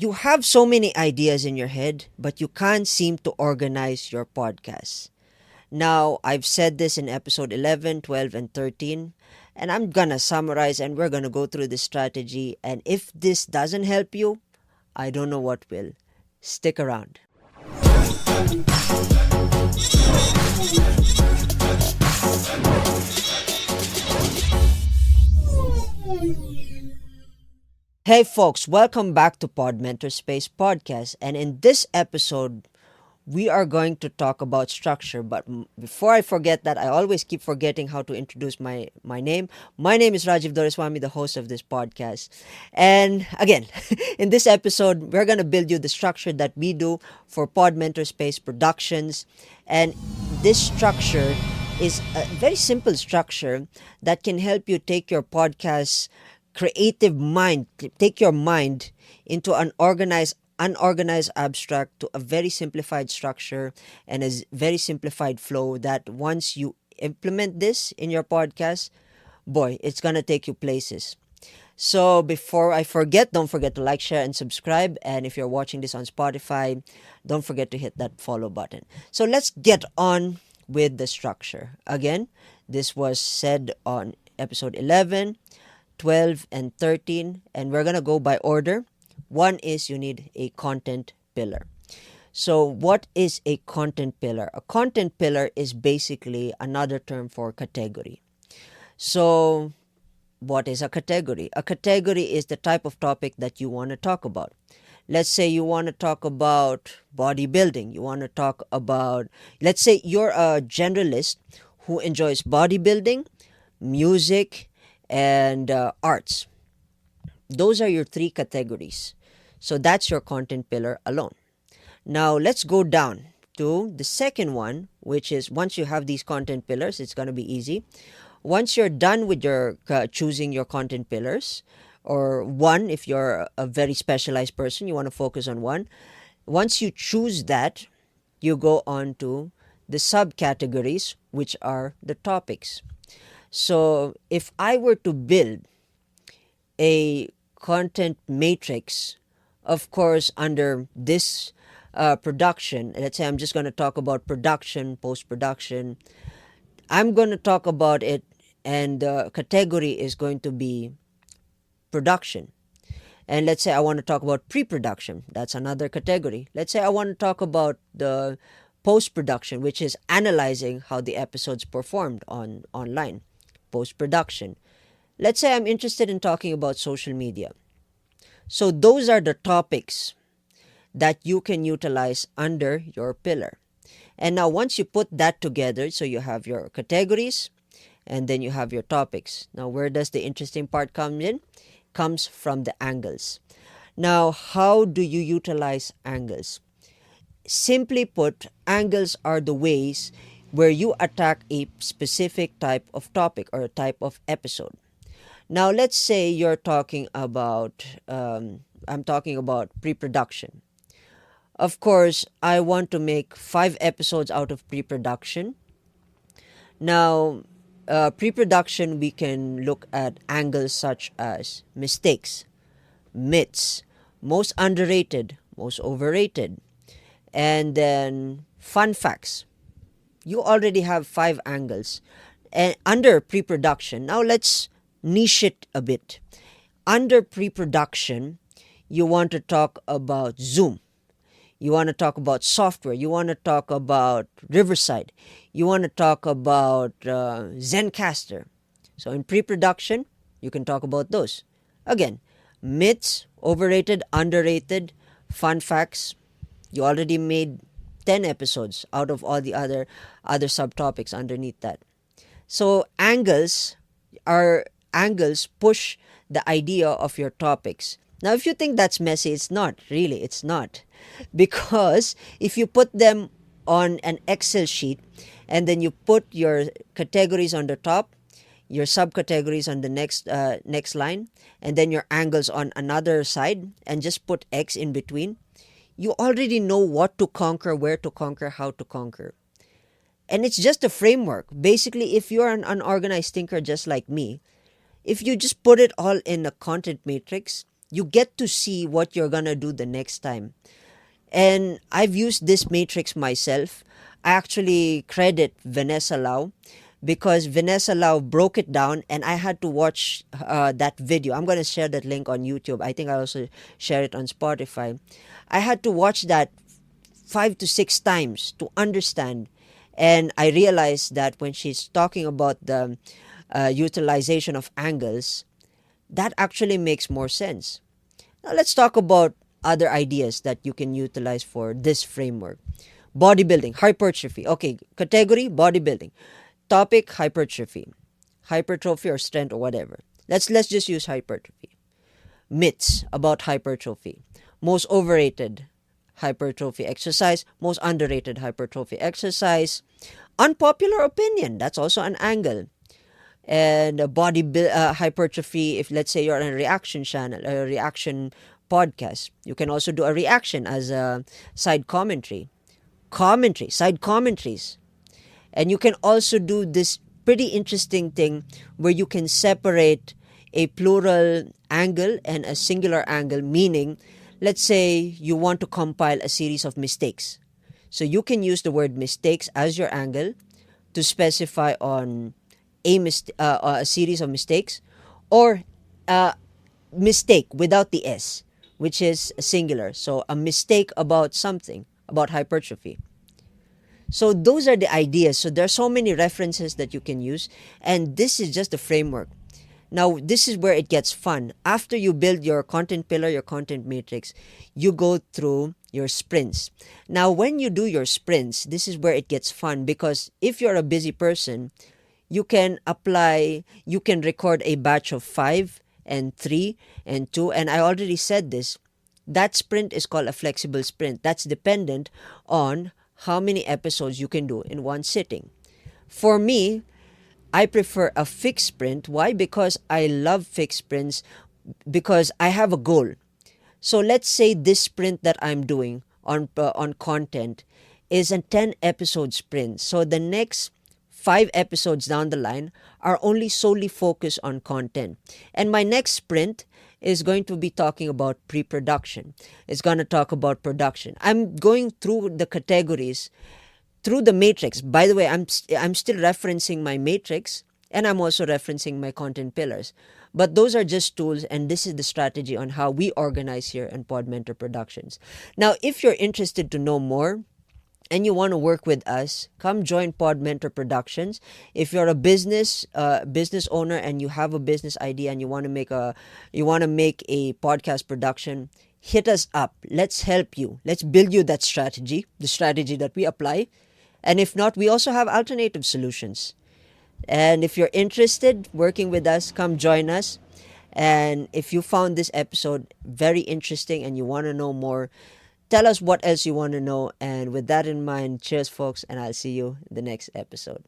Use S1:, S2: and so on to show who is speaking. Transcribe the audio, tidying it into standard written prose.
S1: You have so many ideas in your head, but you can't seem to organize your podcast. Now, I've said this in episode 11, 12, and 13, and I'm gonna summarize and we're gonna go through this strategy. And if this doesn't help you, I don't know what will. Stick around. Hey folks, welcome back to Pod Mentor Space Podcast. And in this episode, we are going to talk about structure. But before I forget that, I always keep forgetting how to introduce my name. My name is Rajiv Doreswamy, the host of this podcast. And again, in this episode, we're going to build you the structure that we do for Pod Mentor Space Productions. And this structure is a very simple structure that can help you take your podcast creative mind, take your mind into an unorganized abstract to a very simplified structure and a very simplified flow that once you implement this in your podcast, boy, it's gonna take you places. So before I forget, don't forget to like, share, and subscribe. And if you're watching this on Spotify, don't forget to hit that follow button. So let's get on with the structure. Again, this was said on episode 11, 12, and 13, and we're going to go by order. One is you need a content pillar. So what is a content pillar? A content pillar is basically another term for category. So what is a category? A category is the type of topic that you want to talk about. Let's say you want to talk about bodybuilding. You want to talk about, let's say you're a generalist who enjoys bodybuilding, music, and arts. Those are your three categories. So that's your content pillar alone. Now let's go down to the second one, which is once you have these content pillars, it's going to be easy. Once you're done with your choosing your content pillars, or one, if you're a very specialized person, you want to focus on one. Once you choose that, you go on to the subcategories, which are the topics. So if I were to build a content matrix, of course, under this production, let's say I'm just going to talk about production, post-production, I'm going to talk about it, and the category is going to be production. And let's say I want to talk about pre-production, that's another category. Let's say I want to talk about the post-production, which is analyzing how the episodes performed online. Post-production. Let's say I'm interested in talking about social media. So those are the topics that you can utilize under your pillar. And now once you put that together, so you have your categories and then you have your topics. Now where does the interesting part come in? Comes from the angles. Now how do you utilize angles? Simply put, angles are the ways where you attack a specific type of topic or a type of episode. Now, let's say you're talking about, I'm talking about pre-production. Of course, I want to make 5 episodes out of pre-production. Now, pre-production, we can look at angles such as mistakes, myths, most underrated, most overrated, and then fun facts. You already have 5 angles and under pre-production. Now let's niche it a bit. Under pre-production, you want to talk about Zoom. You want to talk about software. You want to talk about Riverside. You want to talk about Zencaster. So in pre-production, you can talk about those. Again, myths, overrated, underrated, fun facts. You already made 10 episodes out of all the other subtopics underneath that. So angles push the idea of your topics. Now if you think that's messy, it's not. Really, it's not. Because if you put them on an Excel sheet and then you put your categories on the top, your subcategories on the next line, and then your angles on another side, and just put X in between, you already know what to conquer, where to conquer, how to conquer. And it's just a framework. Basically, if you're an unorganized thinker just like me, if you just put it all in a content matrix, You get to see what you're gonna do the next time. And I've used this matrix myself. I actually credit Vanessa Lau because Vanessa Lau broke it down, and I had to watch that video. I'm going to share that link on YouTube. I think I also share it on Spotify. I had to watch that 5 to 6 times to understand. And I realized that when she's talking about the utilization of angles, that actually makes more sense. Now let's talk about other ideas that you can utilize for this framework. Bodybuilding, hypertrophy. Okay, category bodybuilding. Topic hypertrophy. Hypertrophy or strength or whatever. Let's just use hypertrophy. Myths about hypertrophy. Most overrated hypertrophy exercise, most underrated hypertrophy exercise. Unpopular opinion, that's also an angle. And hypertrophy, if let's say you're on a reaction channel, a reaction podcast, you can also do a reaction as a side commentary. Side commentaries. And you can also do this pretty interesting thing where you can separate a plural angle and a singular angle, meaning, let's say you want to compile a series of mistakes. So you can use the word mistakes as your angle to specify on a series of mistakes, or a mistake without the S, which is a singular. So a mistake about something, about hypertrophy. So those are the ideas. So there are so many references that you can use, and this is just the framework. Now, this is where it gets fun. After you build your content pillar, your content matrix, you go through your sprints. Now, when you do your sprints, this is where it gets fun, because if you're a busy person, you can record a batch of 5 and 3 and 2. And I already said this. That sprint is called a flexible sprint. That's dependent on how many episodes you can do in one sitting. For me, I prefer a fixed sprint. Why? Because I love fixed sprints, because I have a goal. So let's say this sprint that I'm doing on content is a 10 episode sprint. So the next 5 episodes down the line are only solely focused on content. And my next sprint is going to be talking about pre-production. It's going to talk about production. I'm going through the categories through the matrix. By the way, I'm still referencing my matrix, and I'm also referencing my content pillars. But those are just tools, and this is the strategy on how we organize here in Pod Mentor Productions. Now, if you're interested to know more and you want to work with us, come join Pod Mentor Productions. If you're a business owner and you have a business idea and you want to make a podcast production, hit us up. Let's help you. Let's build you that strategy, the strategy that we apply. And if not, we also have alternative solutions. And if you're interested working with us, come join us. And if you found this episode very interesting and you want to know more, tell us what else you want to know. And with that in mind, cheers, folks, and I'll see you in the next episode.